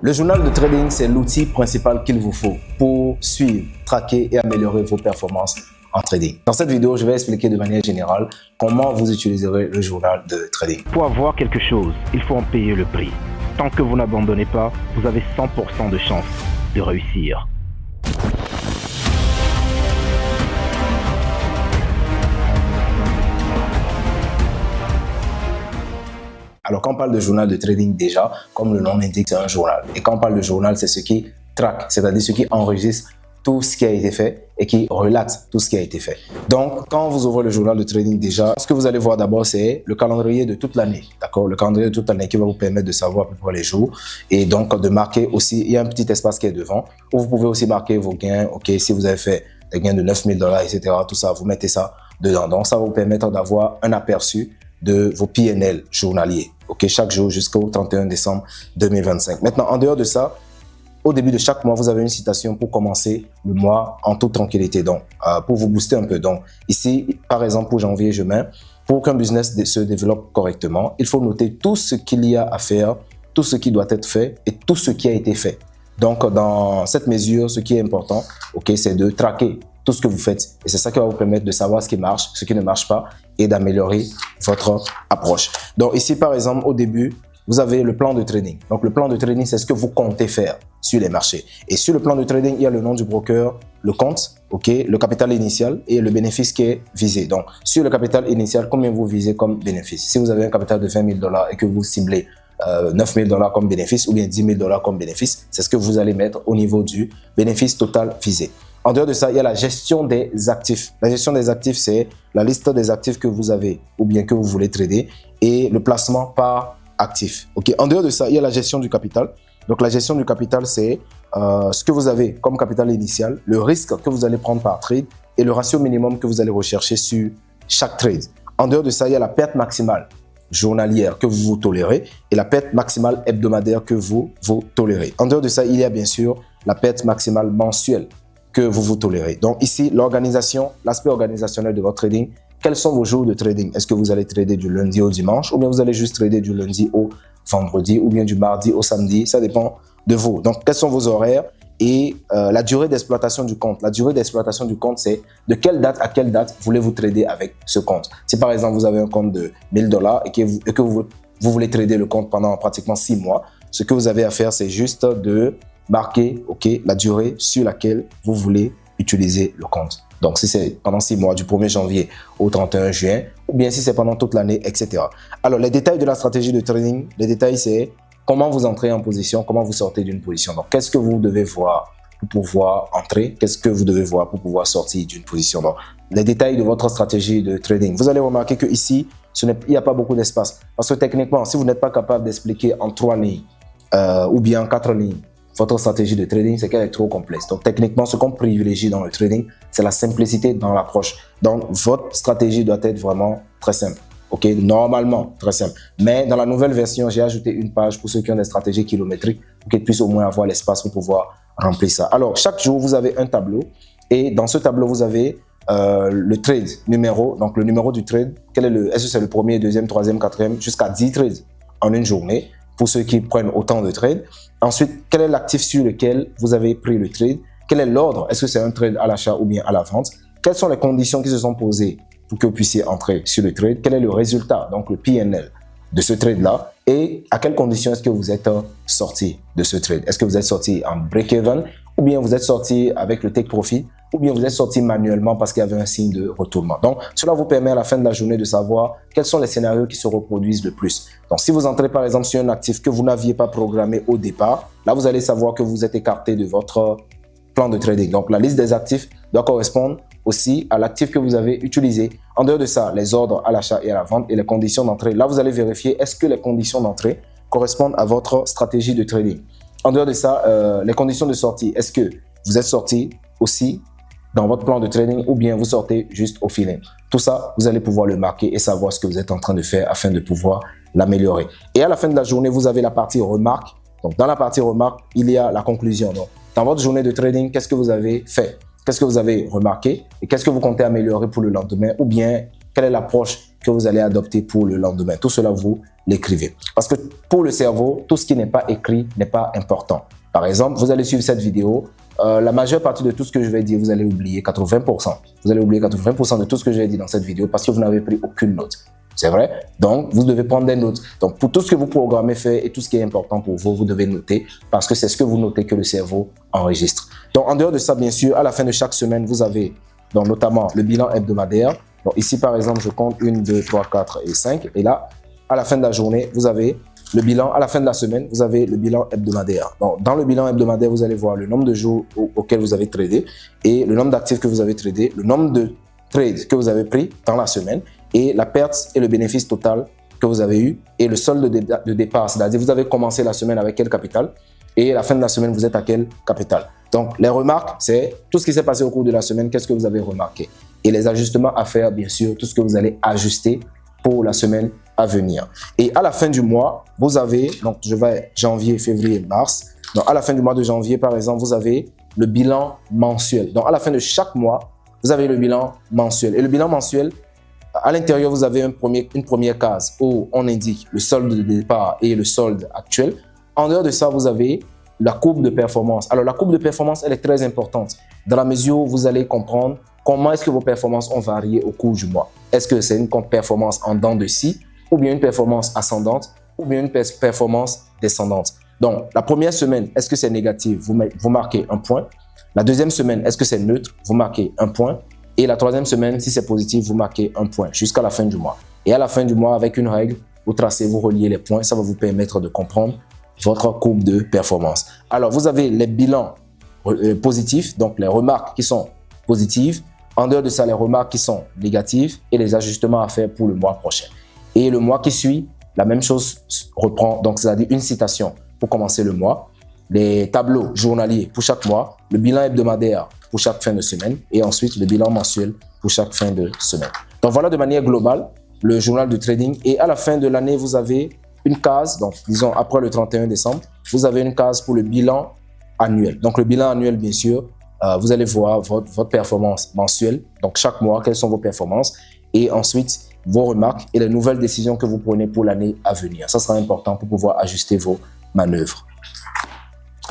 Le journal de trading, c'est l'outil principal qu'il vous faut pour suivre, traquer et améliorer vos performances en trading. Dans cette vidéo, je vais expliquer de manière générale comment vous utiliserez le journal de trading. Pour avoir quelque chose, il faut en payer le prix. Tant que vous n'abandonnez pas, vous avez 100% de chance de réussir. Alors, quand on parle de journal de trading, déjà, comme le nom l'indique, c'est un journal. Et quand on parle de journal, c'est ce qui traque, c'est-à-dire ce qui enregistre tout ce qui a été fait et qui relate tout ce qui a été fait. Donc, quand vous ouvrez le journal de trading, déjà, ce que vous allez voir d'abord, c'est le calendrier de toute l'année. D'accord? Le calendrier de toute l'année qui va vous permettre de savoir à peu près les jours et donc de marquer aussi, il y a un petit espace qui est devant où vous pouvez aussi marquer vos gains. OK, si vous avez fait des gains de $9,000, etc., tout ça, vous mettez ça dedans. Donc, ça va vous permettre d'avoir un aperçu de vos PNL journaliers, ok, chaque jour jusqu'au 31 décembre 2025. Maintenant, en dehors de ça, au début de chaque mois, vous avez une citation pour commencer le mois en toute tranquillité, donc pour vous booster un peu. Donc ici, par exemple, pour janvier, je mets, pour qu'un business se développe correctement, il faut noter tout ce qu'il y a à faire, tout ce qui doit être fait et tout ce qui a été fait. Donc, dans cette mesure, ce qui est important, ok, c'est de traquer tout ce que vous faites. Et c'est ça qui va vous permettre de savoir ce qui marche, ce qui ne marche pas et d'améliorer votre approche. Donc ici, par exemple, au début, vous avez le plan de trading. Donc le plan de trading, c'est ce que vous comptez faire sur les marchés. Et sur le plan de trading, il y a le nom du broker, le compte, ok, le capital initial et le bénéfice qui est visé. Donc sur le capital initial, combien vous visez comme bénéfice? Si vous avez un capital de $20,000 et que vous ciblez $9,000 comme bénéfice ou bien $10,000 comme bénéfice, c'est ce que vous allez mettre au niveau du bénéfice total visé. En dehors de ça, il y a la gestion des actifs. La gestion des actifs, c'est la liste des actifs que vous avez ou bien que vous voulez trader et le placement par actif. Okay. En dehors de ça, il y a la gestion du capital. Donc, la gestion du capital, c'est ce que vous avez comme capital initial, le risque que vous allez prendre par trade et le ratio minimum que vous allez rechercher sur chaque trade. En dehors de ça, il y a la perte maximale journalière que vous tolérez et la perte maximale hebdomadaire que vous tolérez. En dehors de ça, il y a bien sûr la perte maximale mensuelle que vous tolérez. Donc ici, l'organisation, l'aspect organisationnel de votre trading. Quels sont vos jours de trading? Est-ce que vous allez trader du lundi au dimanche ou bien vous allez juste trader du lundi au vendredi ou bien du mardi au samedi? Ça dépend de vous. Donc, quels sont vos horaires et la durée d'exploitation du compte? La durée d'exploitation du compte, c'est de quelle date à quelle date voulez-vous trader avec ce compte? Si par exemple, vous avez un compte de $1,000 et que vous voulez trader le compte pendant pratiquement 6 mois, ce que vous avez à faire, c'est juste de marquer la durée sur laquelle vous voulez utiliser le compte. Donc, si c'est pendant 6 mois, du 1er janvier au 31 juin, ou bien si c'est pendant toute l'année, etc. Alors, les détails de la stratégie de trading, les détails, c'est comment vous entrez en position, comment vous sortez d'une position. Donc, qu'est-ce que vous devez voir pour pouvoir entrer? Qu'est-ce que vous devez voir pour pouvoir sortir d'une position? Donc, les détails de votre stratégie de trading. Vous allez remarquer qu'ici, il n'y a pas beaucoup d'espace. Parce que techniquement, si vous n'êtes pas capable d'expliquer en 3 lignes ou bien en 4 lignes, votre stratégie de trading, c'est qu'elle est trop complexe. Donc, techniquement, ce qu'on privilégie dans le trading, c'est la simplicité dans l'approche. Donc, votre stratégie doit être vraiment très simple. OK, normalement, très simple. Mais dans la nouvelle version, j'ai ajouté une page pour ceux qui ont des stratégies kilométriques pour qu'ils puissent au moins avoir l'espace pour pouvoir remplir ça. Alors, chaque jour, vous avez un tableau et dans ce tableau, vous avez le trade numéro, donc le numéro du trade. Est-ce que c'est le premier, deuxième, troisième, quatrième, jusqu'à 10 trades en une journée pour ceux qui prennent autant de trades. Ensuite, quel est l'actif sur lequel vous avez pris le trade? Quel est l'ordre? Est-ce que c'est un trade à l'achat ou bien à la vente? Quelles sont les conditions qui se sont posées pour que vous puissiez entrer sur le trade? Quel est le résultat, donc le PNL de ce trade-là? Et à quelles conditions est-ce que vous êtes sorti de ce trade? Est-ce que vous êtes sorti en break-even ou bien vous êtes sorti avec le take profit ou bien vous êtes sorti manuellement parce qu'il y avait un signe de retournement. Donc, cela vous permet à la fin de la journée de savoir quels sont les scénarios qui se reproduisent le plus. Donc, si vous entrez par exemple sur un actif que vous n'aviez pas programmé au départ, là, vous allez savoir que vous êtes écarté de votre plan de trading. Donc, la liste des actifs doit correspondre aussi à l'actif que vous avez utilisé. En dehors de ça, les ordres à l'achat et à la vente et les conditions d'entrée. Là, vous allez vérifier est-ce que les conditions d'entrée correspondent à votre stratégie de trading. En dehors de ça, les conditions de sortie. Est-ce que vous êtes sorti aussi dans votre plan de trading ou bien vous sortez juste au feeling? Tout ça, vous allez pouvoir le marquer et savoir ce que vous êtes en train de faire afin de pouvoir l'améliorer. Et à la fin de la journée, vous avez la partie remarque. Donc, dans la partie remarque, il y a la conclusion. Donc, dans votre journée de trading, qu'est-ce que vous avez fait? Qu'est-ce que vous avez remarqué? Et qu'est-ce que vous comptez améliorer pour le lendemain? Ou bien, quelle est l'approche que vous allez adopter pour le lendemain. Tout cela, vous l'écrivez. Parce que pour le cerveau, tout ce qui n'est pas écrit n'est pas important. Par exemple, vous allez suivre cette vidéo. La majeure partie de tout ce que je vais dire, vous allez oublier 80%. Vous allez oublier 80% de tout ce que je vais dire dans cette vidéo parce que vous n'avez pris aucune note. C'est vrai? Donc, vous devez prendre des notes. Donc, pour tout ce que vous programmez faire et tout ce qui est important pour vous, vous devez noter parce que c'est ce que vous notez que le cerveau enregistre. Donc, en dehors de ça, bien sûr, à la fin de chaque semaine, vous avez donc, notamment le bilan hebdomadaire. Donc, ici, par exemple, je compte 1, 2, 3, 4 et 5. Et là, à la fin de la journée, vous avez le bilan. À la fin de la semaine, vous avez le bilan hebdomadaire. Donc, dans le bilan hebdomadaire, vous allez voir le nombre de jours auxquels vous avez tradé et le nombre d'actifs que vous avez tradé, le nombre de trades que vous avez pris dans la semaine et la perte et le bénéfice total que vous avez eu et le solde de départ. C'est-à-dire, vous avez commencé la semaine avec quel capital et à la fin de la semaine, vous êtes à quel capital. Donc, les remarques, c'est tout ce qui s'est passé au cours de la semaine, qu'est-ce que vous avez remarqué. Et les ajustements à faire, bien sûr, tout ce que vous allez ajuster pour la semaine à venir. Et à la fin du mois, vous avez, donc je vais janvier, février, mars. Donc, à la fin du mois de janvier, par exemple, vous avez le bilan mensuel. Donc, à la fin de chaque mois, vous avez le bilan mensuel. Et le bilan mensuel, à l'intérieur, vous avez une première case où on indique le solde de départ et le solde actuel. En dehors de ça, vous avez la courbe de performance. Alors, la courbe de performance, elle est très importante dans la mesure où vous allez comprendre comment est-ce que vos performances ont varié au cours du mois. Est-ce que c'est une performance en dents de scie ou bien une performance ascendante ou bien une performance descendante. Donc, la première semaine, est-ce que c'est négatif? Vous marquez un point. La deuxième semaine, est-ce que c'est neutre? Vous marquez un point. Et la troisième semaine, si c'est positif, vous marquez un point jusqu'à la fin du mois. Et à la fin du mois, avec une règle, vous tracez, vous reliez les points. Ça va vous permettre de comprendre votre courbe de performance. Alors, vous avez les bilans positifs, donc les remarques qui sont positives. En dehors de ça, les remarques qui sont négatives et les ajustements à faire pour le mois prochain. Et le mois qui suit, la même chose reprend. Donc, c'est-à-dire une citation pour commencer le mois, les tableaux journaliers pour chaque mois, le bilan hebdomadaire pour chaque fin de semaine et ensuite le bilan mensuel pour chaque fin de semaine. Donc, voilà de manière globale le journal de trading. Et à la fin de l'année, vous avez une case, donc disons après le 31 décembre, vous avez une case pour le bilan annuel. Donc, le bilan annuel, bien sûr, vous allez voir votre performance mensuelle. Donc, chaque mois, quelles sont vos performances et ensuite vos remarques et les nouvelles décisions que vous prenez pour l'année à venir. Ça sera important pour pouvoir ajuster vos manœuvres.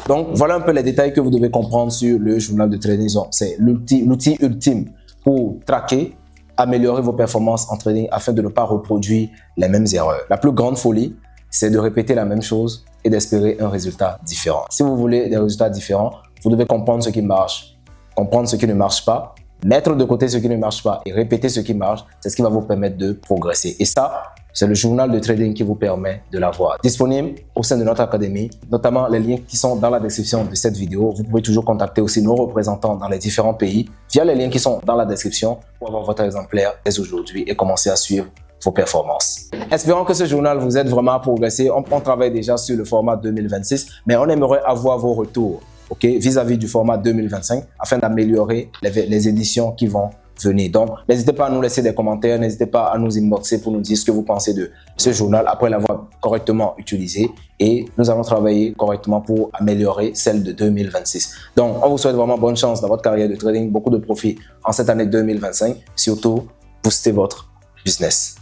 Donc, voilà un peu les détails que vous devez comprendre sur le journal de trading. C'est l'outil ultime pour traquer, améliorer vos performances en trading afin de ne pas reproduire les mêmes erreurs. La plus grande folie, c'est de répéter la même chose et d'espérer un résultat différent. Si vous voulez des résultats différents, vous devez comprendre ce qui marche, comprendre ce qui ne marche pas, mettre de côté ce qui ne marche pas et répéter ce qui marche. C'est ce qui va vous permettre de progresser. Et ça, c'est le journal de trading qui vous permet de l'avoir. Disponible au sein de notre académie, notamment les liens qui sont dans la description de cette vidéo. Vous pouvez toujours contacter aussi nos représentants dans les différents pays via les liens qui sont dans la description pour avoir votre exemplaire dès aujourd'hui et commencer à suivre vos performances. Espérons que ce journal vous aide vraiment à progresser. On travaille déjà sur le format 2026, mais on aimerait avoir vos retours vis-à-vis du format 2025 afin d'améliorer les éditions qui vont venir. Donc, n'hésitez pas à nous laisser des commentaires, n'hésitez pas à nous inboxer pour nous dire ce que vous pensez de ce journal après l'avoir correctement utilisé et nous allons travailler correctement pour améliorer celle de 2026. Donc, on vous souhaite vraiment bonne chance dans votre carrière de trading, beaucoup de profit en cette année 2025, surtout boostez votre business.